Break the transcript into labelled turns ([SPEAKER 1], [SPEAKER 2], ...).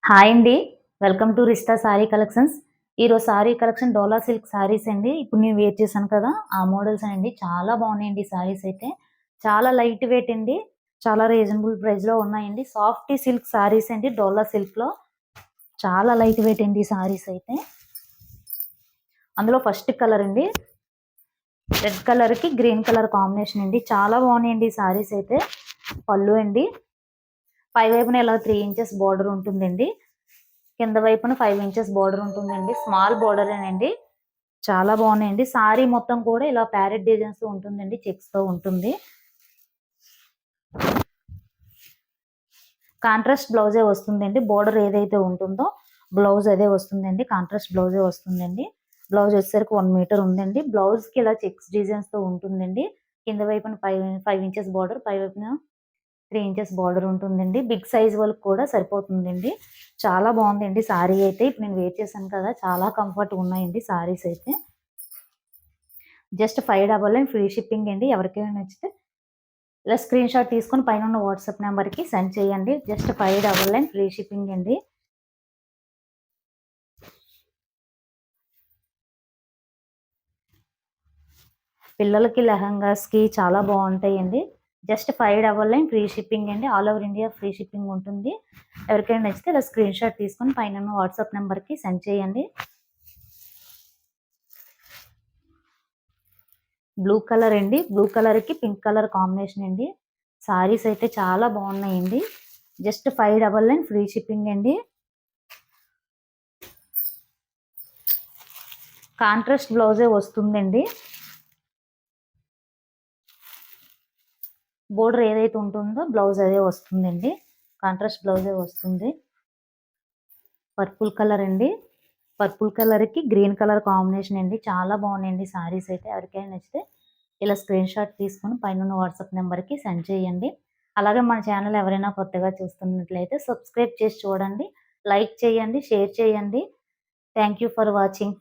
[SPEAKER 1] Hi అండి. Welcome to Rishta sorry collections. ఈరోజు sorry collection డోలా silk saris అండి. ఇప్పుడు నేను వేర్ చేశాను కదా! ఆ మోడల్స్ అండి. చాలా బాగున్నాయండి ఈ సారీస్ అయితే. చాలా లైట్ వెయిట్ అండి. చాలా రీజనబుల్ ప్రైస్‌లో ఉన్నాయండి. సాఫ్టీ సిల్క్ సారీస్ అండి డోలా సిల్క్‌లో. చాలా లైట్ వెయిట్ అండి ఈ సారీస్ అయితే. అందులో ఫస్ట్ కలర్ అండి. రెడ్ కలర్‌కి గ్రీన్ కలర్ కాంబినేషన్ అండి. చాలా బాగున్నాయండి ఈ సారీస్ అయితే. పళ్ళు అండి. పై వైపున ఇలా 3 ఇంచెస్ బోర్డర్ ఉంటుందండి. కింద వైపున 5 ఇంచెస్ బోర్డర్ ఉంటుందండి. స్మాల్ బోర్డరేనండి. చాలా బాగున్నాయండి. సారీ మొత్తం కూడా ఇలా ప్యారెట్ డిజైన్స్ ఉంటుందండి. చెక్స్‌తో ఉంటుంది. కాంట్రాస్ట్ బ్లౌజే వస్తుందండి. బోర్డర్ ఏదైతే ఉంటుందో బ్లౌజ్ అదే వస్తుందండి. కాంట్రాస్ట్ బ్లౌజే వస్తుందండి. బ్లౌజ్ వచ్చేసరికి 1 మీటర్ ఉందండి. బ్లౌజ్‌కి ఇలా చెక్స్ డిజైన్స్‌తో ఉంటుందండి. కింద వైపున 5 ఇంచెస్ బోర్డర్, పై వైపున 3 ఇంచెస్ బార్డర్ ఉంటుందండి. బిగ్ సైజ్ వాళ్ళకి కూడా సరిపోతుందండి. చాలా బాగుందండి సారీ అయితే. ఇప్పుడు నేను వేర్ చేశాను కదా! చాలా కంఫర్ట్‌గా ఉన్నాయండి సారీస్ అయితే. జస్ట్ 599 ఫ్రీ షిప్పింగ్ అండి. ఎవరికైనా నచ్చితే ఇలా స్క్రీన్ షాట్ తీసుకొని పైనున్న వాట్సాప్ నంబర్‌కి సెండ్ చేయండి. జస్ట్ 599 ఫ్రీ షిప్పింగ్ అండి. పిల్లలకి లెహంగాస్‌కి చాలా బాగుంటాయండి. జస్ట్ 599 ఫ్రీ షిప్పింగ్ అండి. All over India free shipping ఉంటుంది. ఎవరికైనా నచ్చితే ఇలా స్క్రీన్ షాట్ తీసుకొని పైనున్న వాట్సాప్ నంబర్‌కి సెండ్ చేయండి. బ్లూ కలర్ అండి. బ్లూ కలర్‌కి పింక్ కలర్ కాంబినేషన్ అండి. సారీస్ అయితే చాలా బాగున్నాయండి. జస్ట్ 599 ఫ్రీ షిప్పింగ్ అండి. కాంట్రాస్ట్ బ్లౌజే వస్తుందండి. బోర్డర్ ఏదైతే ఉంటుందో బ్లౌజ్ అదే వస్తుందండి. కాంట్రాస్ట్ బ్లౌజే వస్తుంది. పర్పుల్ కలర్ అండి. పర్పుల్ కలర్‌కి గ్రీన్ కలర్ కాంబినేషన్ అండి. చాలా బాగున్నాయండి సారీస్ అయితే. ఎవరికైనా నచ్చితే ఇలా స్క్రీన్ షాట్ తీసుకొని పైనున్న వాట్సాప్ నంబర్‌కి సెండ్ చేయండి. అలాగే మన ఛానల్ ఎవరైనా కొత్తగా చూస్తున్నట్లయితే సబ్స్క్రైబ్ చేసి చూడండి. లైక్ చేయండి, షేర్ చేయండి. Thank you for watching.